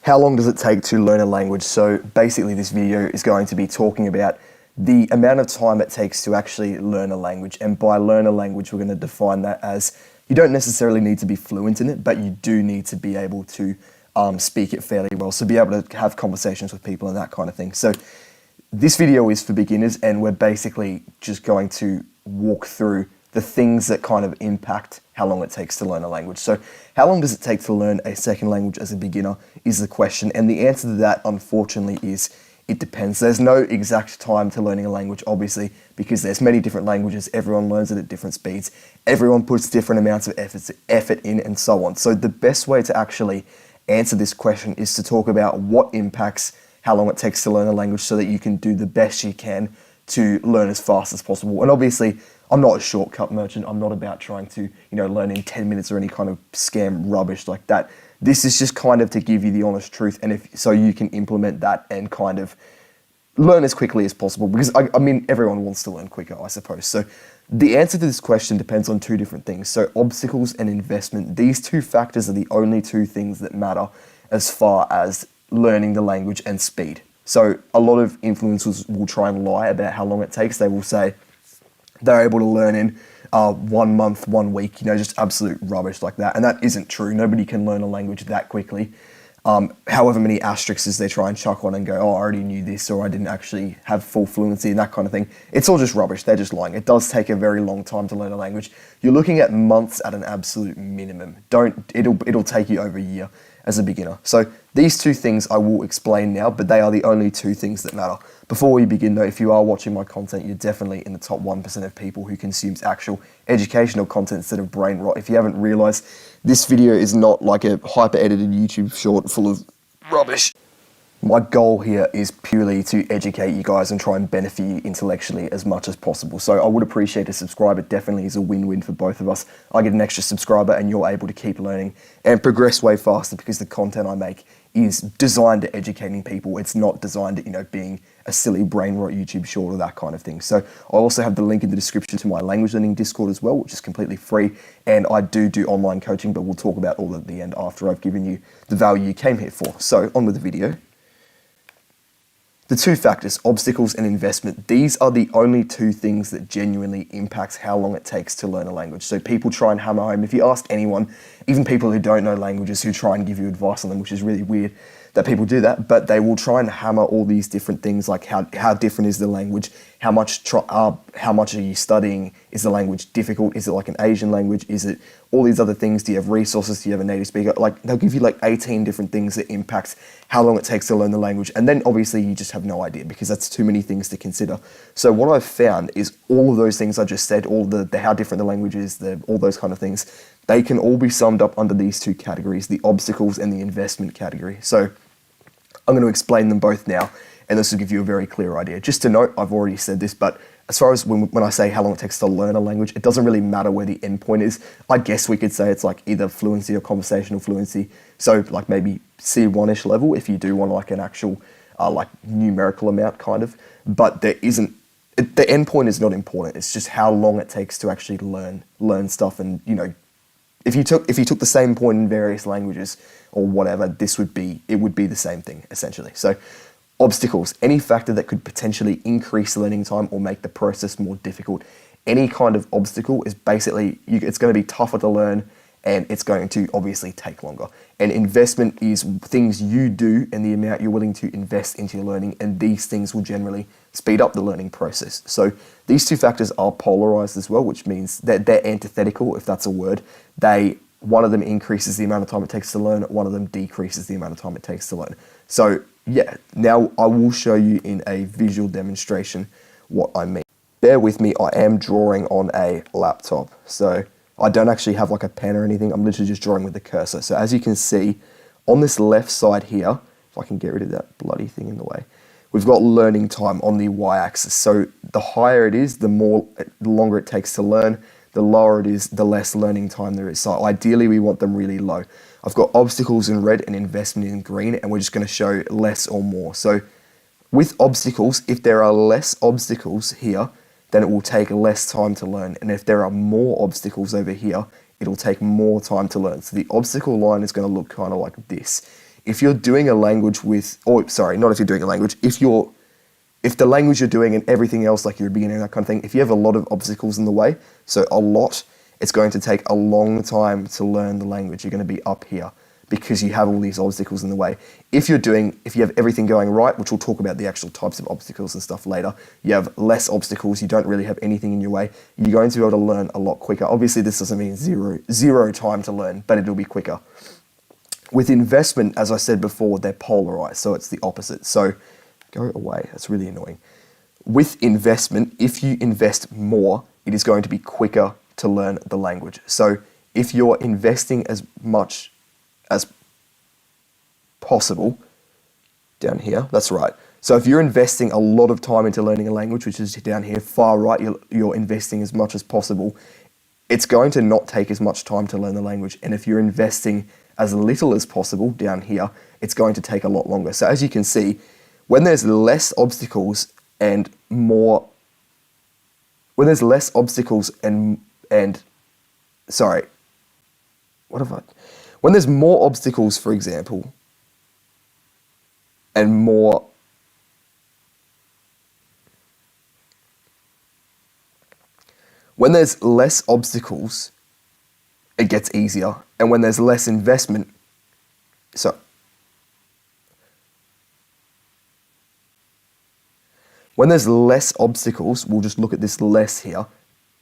How long does it take to learn a language? So basically this video is going to be talking about the amount of time it takes to actually learn a language. And by learn a language, we're going to define that as you don't necessarily need to be fluent in it, but you do need to be able to speak it fairly well. So be able to have conversations with people and that kind of thing. So this video is for beginners, and we're basically just going to walk through the things that kind of impact how long it takes to learn a language. So how long does it take to learn a second language as a beginner is the question. And the answer to that, unfortunately, is it depends. There's no exact time to learning a language, obviously, because there's many different languages. Everyone learns it at different speeds. Everyone puts different amounts of effort in and so on. So the best way to actually answer this question is to talk about what impacts how long it takes to learn a language so that you can do the best you can to learn as fast as possible. And obviously, I'm not a shortcut merchant. I'm not about trying to, learn in 10 minutes or any kind of scam rubbish like that. This is just kind of to give you the honest truth, and so you can implement that and kind of learn as quickly as possible, because I mean, everyone wants to learn quicker, I suppose. So the answer to this question depends on two different things. So obstacles and investment, these two factors are the only two things that matter as far as learning the language and speed. So a lot of influencers will try and lie about how long it takes. They will say they're able to learn in 1 month, 1 week, just absolute rubbish like that. And that isn't true. Nobody can learn a language that quickly. However many asterisks they try and chuck on and go, oh, I already knew this, or I didn't actually have full fluency and that kind of thing. It's all just rubbish. They're just lying. It does take a very long time to learn a language. You're looking at months at an absolute minimum. It'll take you over a year as a beginner. So these two things I will explain now, but they are the only two things that matter. Before we begin though, if you are watching my content, you're definitely in the top 1% of people who consumes actual educational content instead of brain rot. If you haven't realized, this video is not like a hyper-edited YouTube short full of rubbish. My goal here is purely to educate you guys and try and benefit you intellectually as much as possible. So I would appreciate a subscriber. It definitely is a win-win for both of us. I get an extra subscriber and you're able to keep learning and progress way faster, because the content I make is designed to educating people. It's not designed to, being a silly brain rot YouTube short or that kind of thing. So I also have the link in the description to my language learning Discord as well, which is completely free. And I do online coaching, but we'll talk about all at the end after I've given you the value you came here for. So on with the video. The two factors, obstacles and investment, these are the only two things that genuinely impact how long it takes to learn a language. So people try and hammer home. If you ask anyone, even people who don't know languages, who try and give you advice on them, which is really weird that people do that, but they will try and hammer all these different things, like how different is the language, how much are you studying, is the language difficult, is it like an Asian language, is it all these other things, do you have resources, do you have a native speaker, like they'll give you like 18 different things that impact how long it takes to learn the language, and then obviously you just have no idea because that's too many things to consider. So what I've found is all of those things I just said, all the how different the language is, all those kind of things, they can all be summed up under these two categories, the obstacles and the investment category. So I'm going to explain them both now, and this will give you a very clear idea. Just to note, I've already said this, but as far as when I say how long it takes to learn a language, it doesn't really matter where the end point is. I guess we could say it's like either fluency or conversational fluency. So like maybe C1-ish level if you do want like an actual like numerical amount kind of, but the end point is not important. It's just how long it takes to actually learn stuff. And if you took the same point in various languages or whatever, it would be the same thing essentially. So obstacles, any factor that could potentially increase learning time or make the process more difficult. Any kind of obstacle is basically, it's going to be tougher to learn, and it's going to obviously take longer. And investment is things you do and the amount you're willing to invest into your learning, and these things will generally speed up the learning process. So these two factors are polarized as well, which means that they're antithetical, if that's a word. One of them increases the amount of time it takes to learn, one of them decreases the amount of time it takes to learn. So yeah, now I will show you in a visual demonstration what I mean. Bear with me, I am drawing on a laptop. So I don't actually have like a pen or anything, I'm literally just drawing with the cursor. So as you can see, on this left side here, if I can get rid of that bloody thing in the way, we've got learning time on the y-axis. So the higher it is, the longer it takes to learn. The lower it is, the less learning time there is. So ideally we want them really low. I've got obstacles in red and investment in green, and we're just going to show less or more. So with obstacles, if there are less obstacles here, then it will take less time to learn. And if there are more obstacles over here, it'll take more time to learn. So the obstacle line is going to look kind of like this. if you're doing a language with, or sorry, not if you're doing a language, if the language you're doing and everything else, like you're a beginner, that kind of thing, if you have a lot of obstacles in the way, so a lot, it's going to take a long time to learn the language. You're going to be up here because you have all these obstacles in the way. If you have everything going right, which we'll talk about the actual types of obstacles and stuff later, you have less obstacles, you don't really have anything in your way, you're going to be able to learn a lot quicker. Obviously, this doesn't mean zero time to learn, but it'll be quicker. With investment, as I said before, they're polarized, so it's the opposite. So go away, that's really annoying. With investment, if you invest more, it is going to be quicker to learn the language. So if you're investing as much as possible, down here, that's right. So if you're investing a lot of time into learning a language, which is down here, far right, you're investing as much as possible, it's going to not take as much time to learn the language. And if you're investing as little as possible, down here, it's going to take a lot longer. So as you can see, when there's less obstacles and more, when there's less obstacles when there's more obstacles, for example, and more, when there's less obstacles, it gets easier. And when there's less investment, when there's less obstacles, we'll just look at this less here,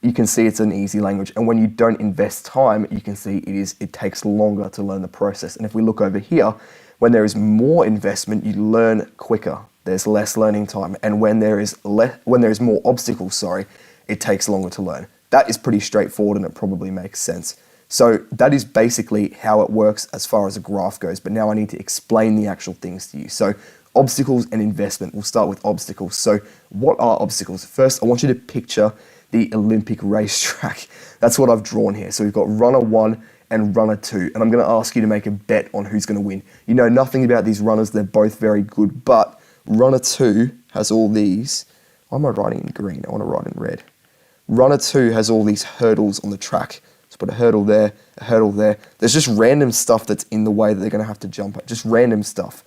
you can see it's an easy language. And when you don't invest time, you can see it takes longer to learn the process. And if we look over here, when there is more investment, you learn quicker. There's less learning time. And when there is more obstacles, it takes longer to learn. That is pretty straightforward and it probably makes sense. So that is basically how it works as far as a graph goes. But now I need to explain the actual things to you. So obstacles and investment. We'll start with obstacles. So what are obstacles? First, I want you to picture the Olympic racetrack. That's what I've drawn here. So we've got runner 1 and runner 2. And I'm going to ask you to make a bet on who's going to win. You know nothing about these runners. They're both very good. But runner 2 has all these. Why am I writing in green? I want to write in red. Runner 2 has all these hurdles on the track. Let's put a hurdle there, a hurdle there. There's just random stuff that's in the way that they're going to have to jump at. Just random stuff.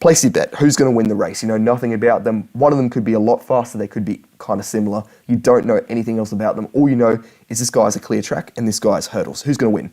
Place your bet. Who's going to win the race? You know nothing about them. One of them could be a lot faster. They could be kind of similar. You don't know anything else about them. All you know is this guy has a clear track and this guy has hurdles. Who's going to win?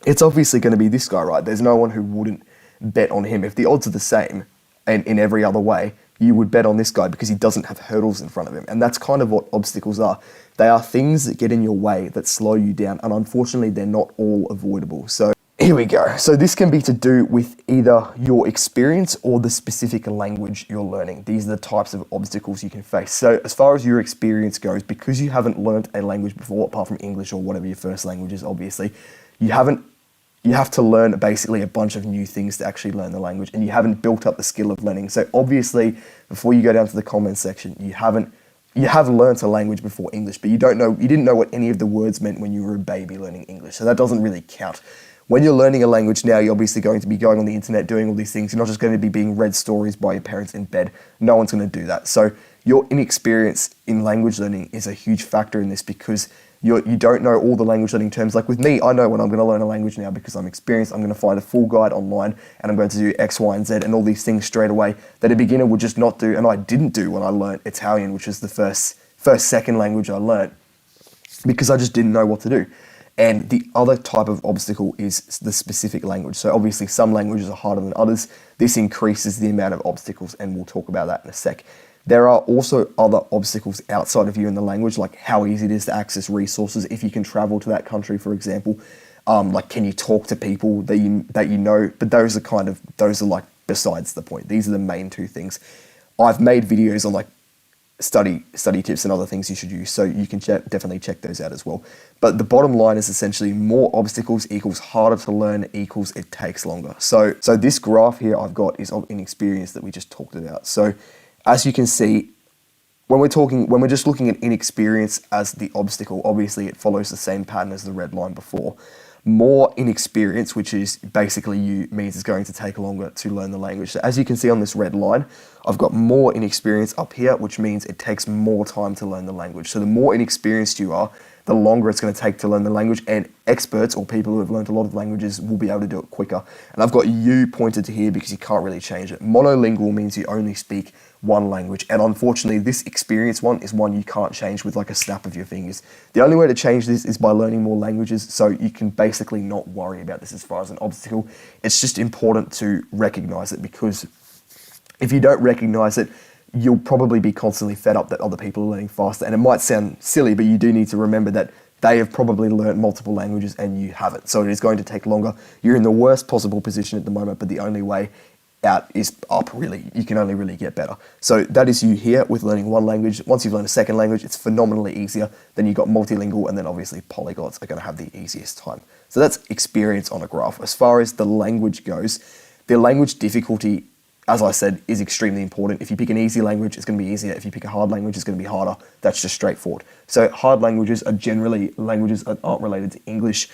It's obviously going to be this guy, right? There's no one who wouldn't bet on him. If the odds are the same and in every other way, you would bet on this guy because he doesn't have hurdles in front of him. And that's kind of what obstacles are. They are things that get in your way, that slow you down. And unfortunately, they're not all avoidable. So here we go. So this can be to do with either your experience or the specific language you're learning. These are the types of obstacles you can face. So as far as your experience goes, because you haven't learned a language before, apart from English or whatever your first language is, obviously, you have to learn basically a bunch of new things to actually learn the language, and you haven't built up the skill of learning. So obviously, before you go down to the comments section, you have learnt a language before English, but you didn't know what any of the words meant when you were a baby learning English. So that doesn't really count. When you're learning a language now, you're obviously going to be going on the internet, doing all these things. You're not just going to be being read stories by your parents in bed. No one's going to do that. So your inexperience in language learning is a huge factor in this because you don't know all the language learning terms. Like with me, I know when I'm going to learn a language now because I'm experienced. I'm going to find a full guide online and I'm going to do X, Y, and Z and all these things straight away that a beginner would just not do. And I didn't do when I learned Italian, which is the second language I learned, because I just didn't know what to do. And the other type of obstacle is the specific language. So obviously some languages are harder than others. This increases the amount of obstacles, and we'll talk about that in a sec. There are also other obstacles outside of you in the language, like how easy it is to access resources if you can travel to that country, for example. Like, can you talk to people that you know? But those are like besides the point. These are the main two things. I've made videos on like study tips and other things you should use, so you can definitely check those out as well. But the bottom line is essentially more obstacles equals harder to learn equals it takes longer. So this graph here I've got is of inexperience that we just talked about. So as you can see, when we're just looking at inexperience as the obstacle, obviously it follows the same pattern as the red line before. More inexperience, which is basically means it's going to take longer to learn the language. So as you can see on this red line, I've got more inexperience up here, which means it takes more time to learn the language. So the more inexperienced you are, the longer it's going to take to learn the language, and experts or people who have learned a lot of languages will be able to do it quicker. And I've got you pointed to here because you can't really change it. Monolingual means you only speak one language, and unfortunately this experience one is one you can't change with like a snap of your fingers. The only way to change this is by learning more languages, so you can basically not worry about this as far as an obstacle. It's just important to recognize it, because if you don't recognize it, you'll probably be constantly fed up that other people are learning faster. And it might sound silly, but you do need to remember that they have probably learned multiple languages and you haven't. So it is going to take longer. You're in the worst possible position at the moment, but the only way out is up, really. You can only really get better. So that is you here with learning one language. Once you've learned a second language, it's phenomenally easier. Then you've got multilingual, and then obviously polyglots are going to have the easiest time. So that's experience on a graph. As far as the language goes, the language difficulty, as I said, is extremely important. If you pick an easy language, it's going to be easier. If you pick a hard language, it's going to be harder. That's just straightforward. So hard languages are generally languages that aren't related to English.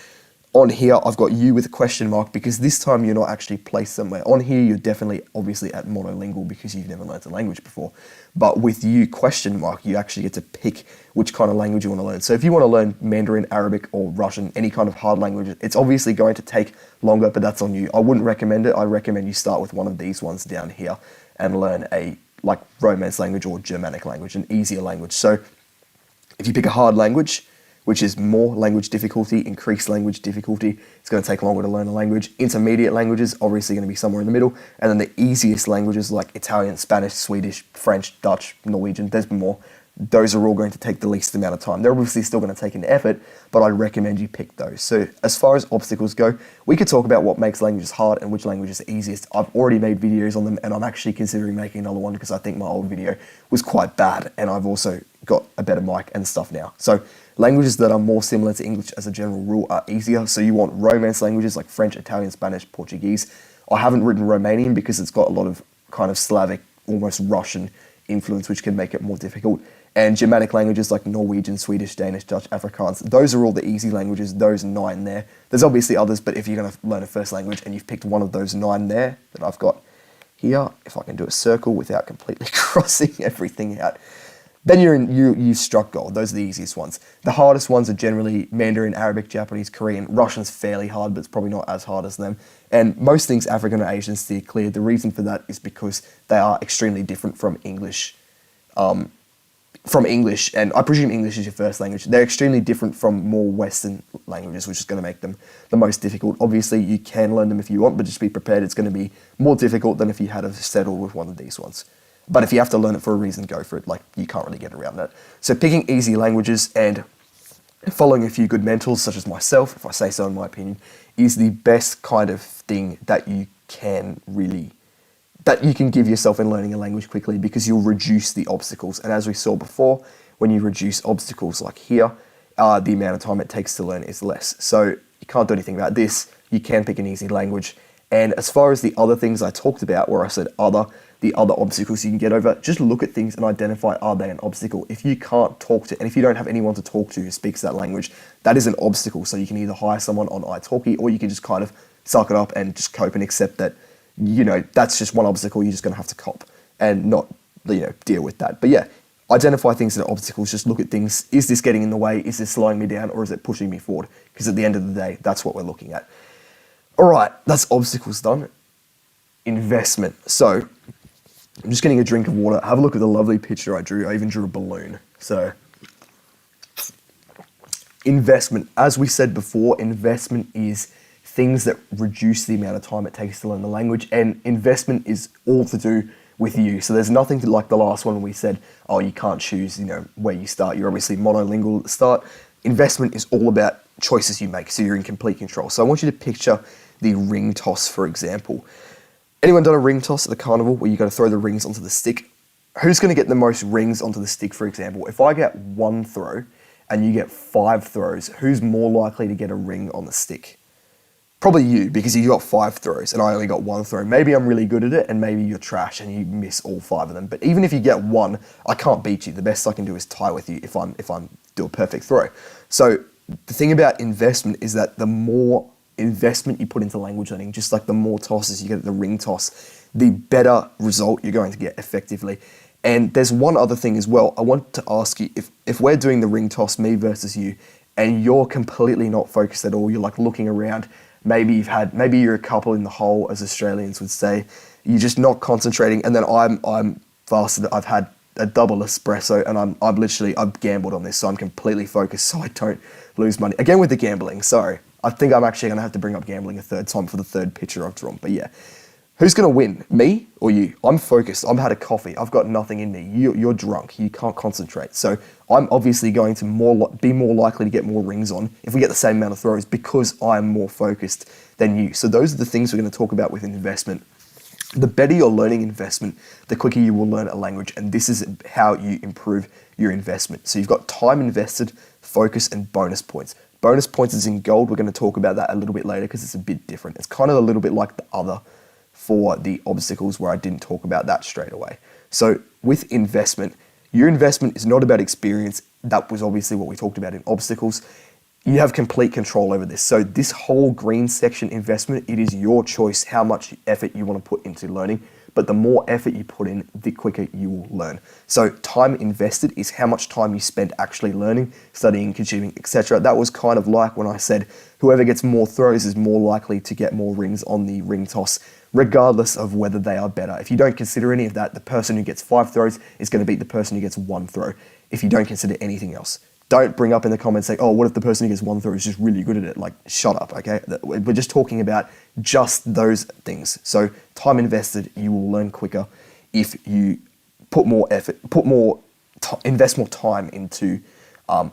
On here, I've got you with a question mark because this time you're not actually placed somewhere. On here, you're definitely obviously at monolingual because you've never learned a language before. But with you question mark, you actually get to pick which kind of language you want to learn. So if you want to learn Mandarin, Arabic, or Russian, any kind of hard language, it's obviously going to take longer, but that's on you. I wouldn't recommend it. I recommend you start with one of these ones down here and learn a like Romance language or Germanic language, an easier language. So if you pick a hard language, which is more language difficulty, increased language difficulty, it's going to take longer to learn a language. Intermediate languages, obviously going to be somewhere in the middle. And then the easiest languages like Italian, Spanish, Swedish, French, Dutch, Norwegian, there's more. Those are all going to take the least amount of time. They're obviously still going to take an effort, but I'd recommend you pick those. So as far as obstacles go, we could talk about what makes languages hard and which languages are easiest. I've already made videos on them, and I'm actually considering making another one because I think my old video was quite bad, and I've also got a better mic and stuff now. So languages that are more similar to English as a general rule are easier. So you want Romance languages like French, Italian, Spanish, Portuguese. I haven't written Romanian because it's got a lot of kind of Slavic, almost Russian influence, which can make it more difficult. And Germanic languages like Norwegian, Swedish, Danish, Dutch, Afrikaans, those are all the easy languages, those 9 there. There's obviously others, but if you're going to learn a first language and you've picked one of those 9 there that I've got here, if I can do a circle without completely crossing everything out, then you've struck gold. Those are the easiest ones. The hardest ones are generally Mandarin, Arabic, Japanese, Korean. Russian's fairly hard, but it's probably not as hard as them. And most things African or Asian steer clear. The reason for that is because they are extremely different from English. And I presume English is your first language. They're extremely different from more Western languages, which is going to make them the most difficult. Obviously, you can learn them if you want, but just be prepared. It's going to be more difficult than if you had settled with one of these ones. But if you have to learn it for a reason, go for it. Like, you can't really get around that. So picking easy languages and following a few good mentors, such as myself, if I say so in my opinion, is the best kind of thing that you can give yourself in learning a language quickly, because you'll reduce the obstacles. And as we saw before, when you reduce obstacles like here, the amount of time it takes to learn is less. So you can't do anything about this. You can pick an easy language. And as far as the other things I talked about, where I said the other obstacles you can get over, just look at things and identify, are they an obstacle? If you can't talk to, and if you don't have anyone to talk to who speaks that language, that is an obstacle. So you can either hire someone on italki, or you can just kind of suck it up and just cope and accept that, that's just one obstacle you're just going to have to cop and not, deal with that. But yeah, identify things that are obstacles. Just look at things. Is this getting in the way? Is this slowing me down, or is it pushing me forward? Because at the end of the day, that's what we're looking at. All right, that's obstacles done. Investment. So I'm just getting a drink of water. Have a look at the lovely picture I drew. I even drew a balloon. So investment. As we said before, investment is things that reduce the amount of time it takes to learn the language, and investment is all to do with you. So there's nothing to, like the last one we said, oh, you can't choose, where you start. You're obviously monolingual at the start. Investment is all about choices you make, so you're in complete control. So I want you to picture the ring toss, for example. Anyone done a ring toss at the carnival where you got to throw the rings onto the stick? Who's going to get the most rings onto the stick, for example? If I get 1 throw and you get 5 throws, who's more likely to get a ring on the stick? Probably you, because you got 5 throws and I only got 1 throw. Maybe I'm really good at it and maybe you're trash and you miss all 5 of them. But even if you get 1, I can't beat you. The best I can do is tie with you if I'm do a perfect throw. So the thing about investment is that the more investment you put into language learning, just like the more tosses you get at the ring toss, the better result you're going to get effectively. And there's one other thing as well. I want to ask you, if we're doing the ring toss, me versus you, and you're completely not focused at all. You're like looking around. Maybe you're a couple in the hole, as Australians would say. You're just not concentrating. And then I'm fasted. I've had a double espresso, and I've gambled on this, so I'm completely focused so I don't lose money. Again with the gambling, sorry. I think I'm actually going to have to bring up gambling a third time for the third picture I've drawn. But yeah, who's going to win, me or you? I'm focused. I've had a coffee. I've got nothing in me. You're drunk. You can't concentrate. So I'm obviously going to be more likely to get more rings on if we get the same amount of throws because I'm more focused than you. So those are the things we're going to talk about with investment. The better your learning investment, the quicker you will learn a language, and this is how you improve your investment. So you've got time invested, focus, and bonus points. Bonus points is in gold. We're going to talk about that a little bit later because it's a bit different. It's kind of a little bit like the other for the obstacles where I didn't talk about that straight away. So with investment, your investment is not about experience. That was obviously what we talked about in obstacles. You have complete control over this. So this whole green section investment, it is your choice how much effort you want to put into learning. But the more effort you put in, the quicker you will learn. So time invested is how much time you spend actually learning, studying, consuming, etc. That was kind of like when I said whoever gets more throws is more likely to get more rings on the ring toss, regardless of whether they are better. If you don't consider any of that, the person who gets 5 throws is going to beat the person who gets 1 throw, if you don't consider anything else. Don't bring up in the comments say, oh, what if the person who gets 1 throw is just really good at it? Like, shut up, okay? We're just talking about just those things. So time invested, you will learn quicker if you put more effort, invest more time into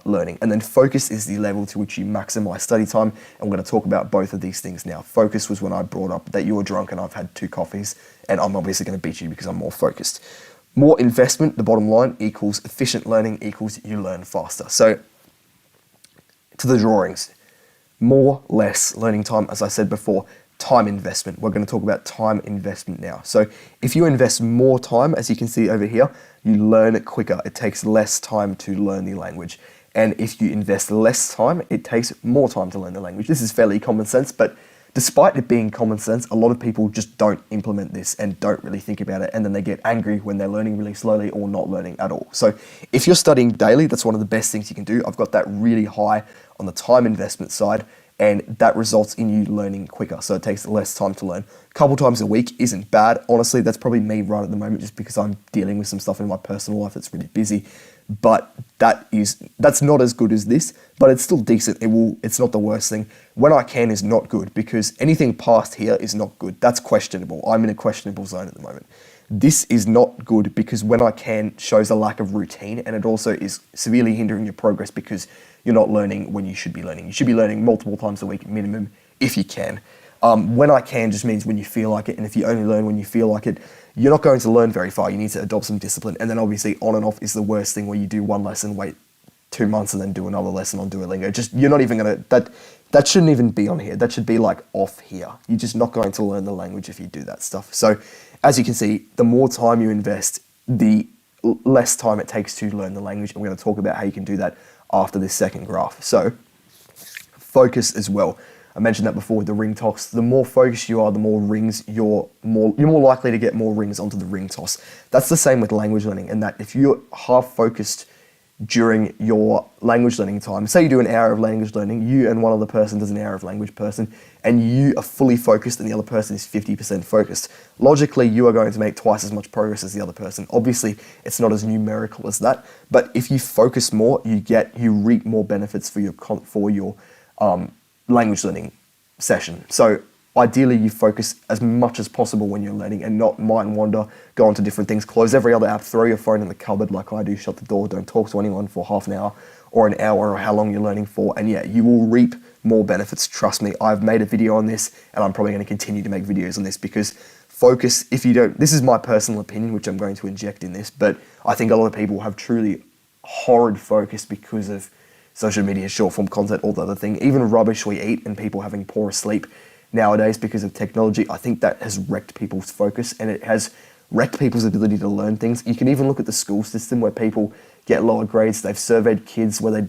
learning. And then focus is the level to which you maximize study time. And we're going to talk about both of these things now. Focus was when I brought up that you were drunk and I've had 2 coffees, and I'm obviously going to beat you because I'm more focused. More investment, the bottom line, equals efficient learning equals you learn faster. So to the drawings, more, less learning time, as I said before, time investment. We're going to talk about time investment now. So if you invest more time, as you can see over here, you learn it quicker. It takes less time to learn the language. And if you invest less time, it takes more time to learn the language. This is fairly common sense, but despite it being common sense, a lot of people just don't implement this and don't really think about it, and then they get angry when they're learning really slowly or not learning at all. So if you're studying daily, that's one of the best things you can do. I've got that really high on the time investment side, and that results in you learning quicker, so it takes less time to learn. A couple times a week isn't bad. Honestly, that's probably me right at the moment just because I'm dealing with some stuff in my personal life that's really busy. But that's not as good as this, but it's still decent. It's not the worst thing. When I can is not good because anything past here is not good. That's questionable. I'm in a questionable zone at the moment. This is not good because when I can shows a lack of routine, and it also is severely hindering your progress because you're not learning when you should be learning. You should be learning multiple times a week minimum if you can. When I can just means when you feel like it, and if you only learn when you feel like it, you're not going to learn very far. You need to adopt some discipline. And then obviously on and off is the worst thing, where you do one lesson, wait 2 months, and then do another lesson on Duolingo. You're not even going to, that shouldn't even be on here. That should be like off here. You're just not going to learn the language if you do that stuff. So as you can see, the more time you invest, the less time it takes to learn the language. And we're going to talk about how you can do that after this second graph. So focus as well. I mentioned that before with the ring toss. The more focused you are, the more rings you're more likely to get more rings onto the ring toss. That's the same with language learning, in that if you're half focused during your language learning time, say you do an hour of language learning, you and one other person does an hour of language person, and you are fully focused and the other person is 50% focused. Logically, you are going to make twice as much progress as the other person. Obviously, it's not as numerical as that, but if you focus more, you reap more benefits for your language learning session. So ideally you focus as much as possible when you're learning and not mind wander, go on to different things, close every other app, throw your phone in the cupboard like I do, shut the door, don't talk to anyone for half an hour or an hour or how long you're learning for. And yeah, you will reap more benefits. Trust me, I've made a video on this and I'm probably going to continue to make videos on this because focus, this is my personal opinion, which I'm going to inject in this, but I think a lot of people have truly horrid focus because of social media, short form content, all the other thing, even rubbish we eat and people having poor sleep nowadays because of technology. I think that has wrecked people's focus and it has wrecked people's ability to learn things. You can even look at the school system where people get lower grades. They've surveyed kids where they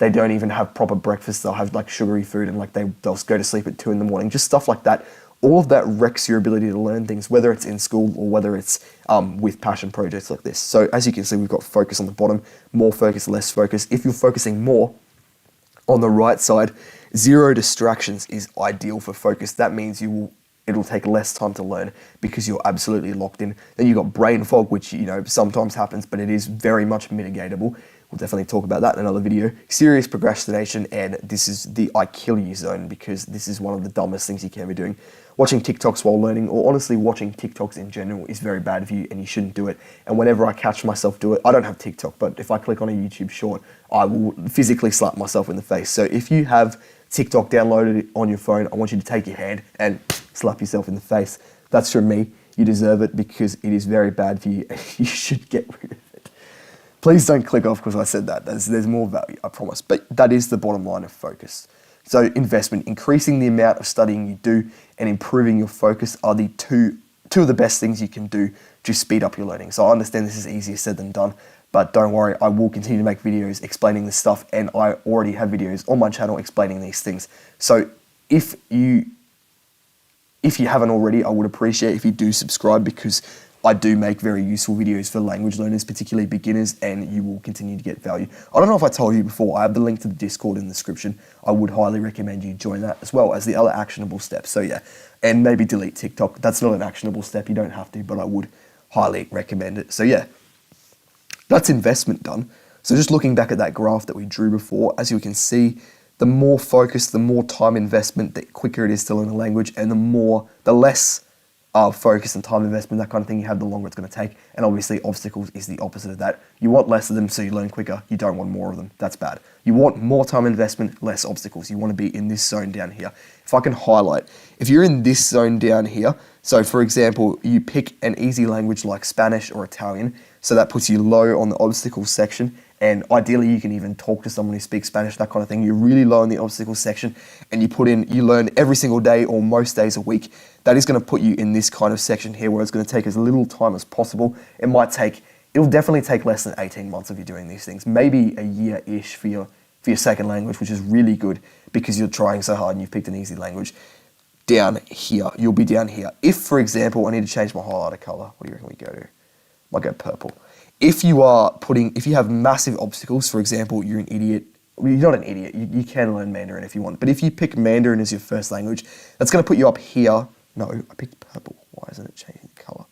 don't even have proper breakfast. They'll have like sugary food and like they'll go to sleep at 2 a.m, just stuff like that. All of that wrecks your ability to learn things, whether it's in school or whether it's with passion projects like this. So as you can see, we've got focus on the bottom, more focus, less focus. If you're focusing more, On the right side, 0 distractions is ideal for focus. That means it'll take less time to learn because you're absolutely locked in. Then you've got brain fog, which sometimes happens, but it is very much mitigatable. We'll definitely talk about that in another video. Serious procrastination, and this is the I kill you zone, because this is one of the dumbest things you can be doing. Watching TikToks while learning, or honestly watching TikToks in general, is very bad for you and you shouldn't do it. And whenever I catch myself do it, I don't have TikTok, but if I click on a YouTube short, I will physically slap myself in the face. So if you have TikTok downloaded on your phone, I want you to take your hand and slap yourself in the face. That's from me. You deserve it because it is very bad for you and you should get rid of it. Please don't click off because I said that. There's more value, I promise. But that is the bottom line of focus. So investment, increasing the amount of studying you do and improving your focus are the two of the best things you can do to speed up your learning. So I understand this is easier said than done, but don't worry, I will continue to make videos explaining this stuff, and I already have videos on my channel explaining these things. So if you haven't already, I would appreciate if you do subscribe, because I do make very useful videos for language learners, particularly beginners, and you will continue to get value. I don't know if I told you before, I have the link to the Discord in the description. I would highly recommend you join that, as well as the other actionable steps. So yeah, and maybe delete TikTok. That's not an actionable step, you don't have to, but I would highly recommend it. So yeah, that's investment done. So just looking back at that graph that we drew before, as you can see, the more focus, the more time investment, the quicker it is to learn a language, and the less focus and time investment, that kind of thing you have, the longer it's going to take. And obviously obstacles is the opposite of that. You want less of them so you learn quicker. You don't want more of them. That's bad. You want more time investment, less obstacles. You want to be in this zone down here. If I can highlight, if you're in this zone down here, so for example, you pick an easy language like Spanish or Italian, so that puts you low on the obstacles section. And ideally, you can even talk to someone who speaks Spanish, that kind of thing. You're really low in the obstacles section, and you learn every single day or most days a week. That is going to put you in this kind of section here, where it's going to take as little time as possible. It'll definitely take less than 18 months of you doing these things. Maybe a year-ish for your second language, which is really good because you're trying so hard and you've picked an easy language. Down here, you'll be down here. If, for example, I need to change my highlighter color, what do you reckon we go to? Might go purple. If you have massive obstacles, for example, you're an idiot. Well, you're not an idiot. You can learn Mandarin if you want. But if you pick Mandarin as your first language, that's going to put you up here. No, I picked purple. Why isn't it changing the color?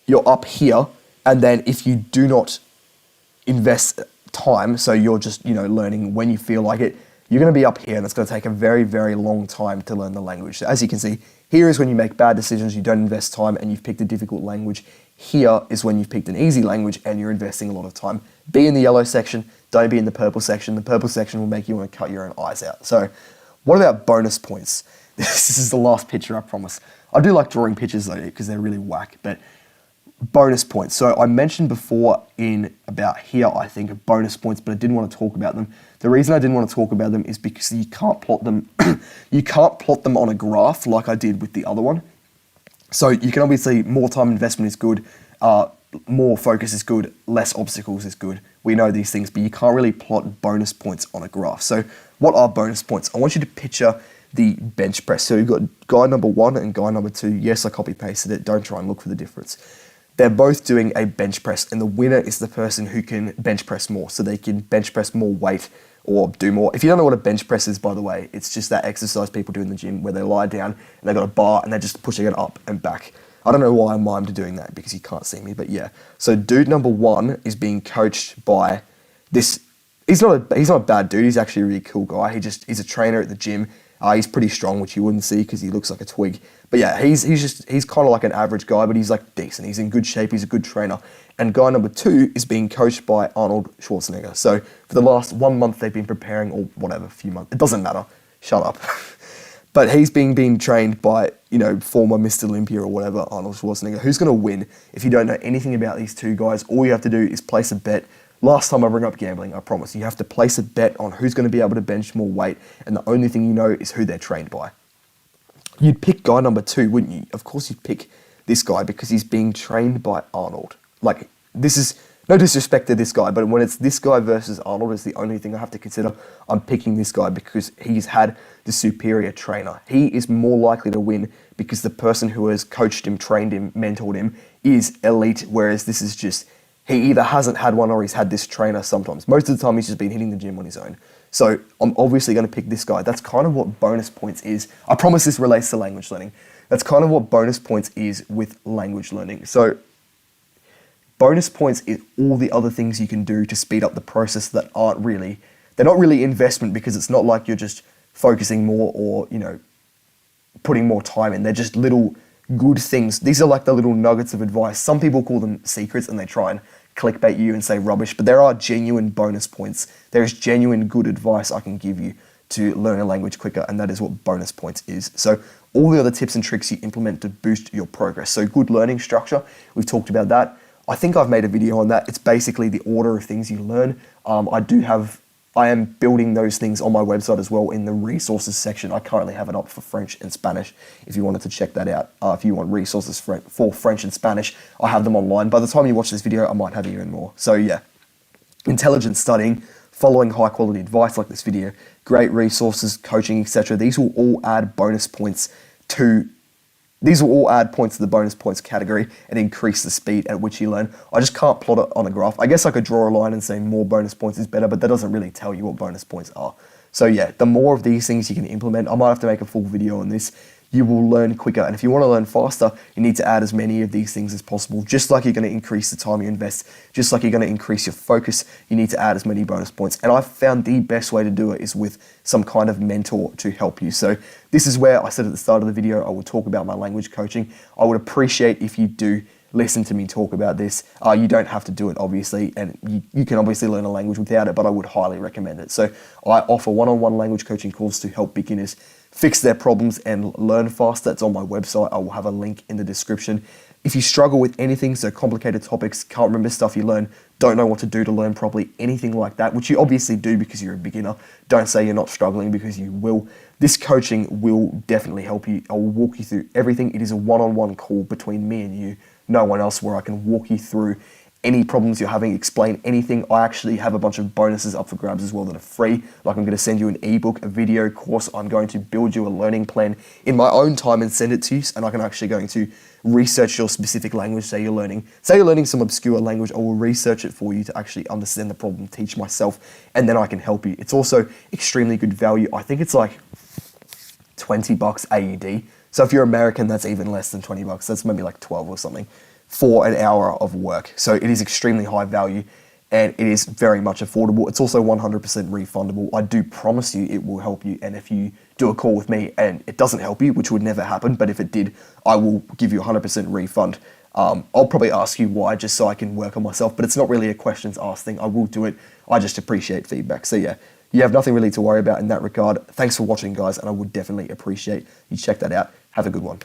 You're up here, and then if you do not invest time, so you're just learning when you feel like it, you're going to be up here, and it's going to take a very, very long time to learn the language. So as you can see, here is when you make bad decisions, you don't invest time, and you've picked a difficult language. Here is when you've picked an easy language, and you're investing a lot of time. Be in the yellow section, don't be in the purple section. The purple section will make you want to cut your own eyes out. So what about bonus points? This is the last picture, I promise. I do like drawing pictures though, because they're really whack, but bonus points. So I mentioned before in about here, I think, bonus points, but I didn't want to talk about them. The reason I didn't want to talk about them is because you can't plot them. You can't plot them on a graph like I did with the other one. So you can obviously, more time investment is good, more focus is good, less obstacles is good. We know these things, but you can't really plot bonus points on a graph. So what are bonus points? I want you to picture the bench press. So you've got guy number 1 and guy number 2. Yes, I copy pasted it. Don't try and look for the difference. They're both doing a bench press, and the winner is the person who can bench press more. So they can bench press more weight or do more. If you don't know what a bench press is, by the way, it's just that exercise people do in the gym where they lie down and they've got a bar and they're just pushing it up and back. I don't know why I mimed doing that because you can't see me, but yeah. So dude number 1 is being coached by this. He's not a bad dude. He's actually a really cool guy. He's a trainer at the gym. He's pretty strong, which you wouldn't see because he looks like a twig. But yeah, he's kind of like an average guy, but he's like decent. He's in good shape. He's a good trainer. And guy number 2 is being coached by Arnold Schwarzenegger. So for the last 1 month, they've been preparing, or whatever, a few months. It doesn't matter. Shut up. But he's being trained by, former Mr. Olympia or whatever, Arnold Schwarzenegger. Who's going to win? If you don't know anything about these two guys, all you have to do is place a bet. Last time I bring up gambling, I promise. You have to place a bet on who's going to be able to bench more weight, and the only thing you know is who they're trained by. You'd pick guy number 2, wouldn't you? Of course you'd pick this guy because he's being trained by Arnold. Like, this is no disrespect to this guy, but when it's this guy versus Arnold, it's the only thing I have to consider. I'm picking this guy because he's had the superior trainer. He is more likely to win because the person who has coached him, trained him, mentored him is elite, whereas this is just he either hasn't had one or he's had this trainer sometimes. Most of the time he's just been hitting the gym on his own. So I'm obviously going to pick this guy. That's kind of what bonus points is. I promise this relates to language learning. That's kind of what bonus points is with language learning. So bonus points is all the other things you can do to speed up the process that they're not really investment, because it's not like you're just focusing more or, putting more time in. They're just little good things. These are like the little nuggets of advice. Some people call them secrets and they try and clickbait you and say rubbish, but there are genuine bonus points. There is genuine good advice I can give you to learn a language quicker, and that is what bonus points is. So all the other tips and tricks you implement to boost your progress. So good learning structure, we've talked about that. I think I've made a video on that. It's basically the order of things you learn. I am building those things on my website as well in the resources section. I currently have it up for French and Spanish if you wanted to check that out. If you want resources for French and Spanish, I have them online. By the time you watch this video, I might have even more. So yeah, intelligent studying, following high quality advice like this video, great resources, coaching, etc. These will all add points to the bonus points category and increase the speed at which you learn. I just can't plot it on a graph. I guess I could draw a line and say more bonus points is better, but that doesn't really tell you what bonus points are. So yeah, the more of these things you can implement, I might have to make a full video on this, you will learn quicker. And if you want to learn faster, you need to add as many of these things as possible. Just like you're going to increase the time you invest, just like you're going to increase your focus, you need to add as many bonus points. And I've found the best way to do it is with some kind of mentor to help you. So this is where I said at the start of the video, I will talk about my language coaching. I would appreciate if you do listen to me talk about this. You don't have to do it, obviously, and you can obviously learn a language without it, but I would highly recommend it. So I offer one-on-one language coaching calls to help beginners fix their problems and learn faster. It's on my website. I will have a link in the description. If you struggle with anything, so complicated topics, can't remember stuff you learn, don't know what to do to learn properly, anything like that, which you obviously do because you're a beginner, don't say you're not struggling, because you will. This coaching will definitely help you. I will walk you through everything. It is a one-on-one call between me and you, no one else, where I can walk you through any problems you're having, explain anything. I actually have a bunch of bonuses up for grabs as well that are free. Like I'm going to send you an ebook, a video course. I'm going to build you a learning plan in my own time and send it to you. And I'm actually going to research your specific language. Say you're learning some obscure language, I will research it for you to actually understand the problem, teach myself, and then I can help you. It's also extremely good value. I think it's like $20 AED. So if you're American, that's even less than $20. That's maybe like 12 or something for an hour of work. So it is extremely high value and it is very much affordable. It's also 100% refundable. I do promise you it will help you. And if you do a call with me and it doesn't help you, which would never happen, but if it did, I will give you 100% refund. I'll probably ask you why, just so I can work on myself, but it's not really a questions asked thing. I will do it. I just appreciate feedback. So yeah, you have nothing really to worry about in that regard. Thanks for watching, guys, and I would definitely appreciate you check that out. Have a good one.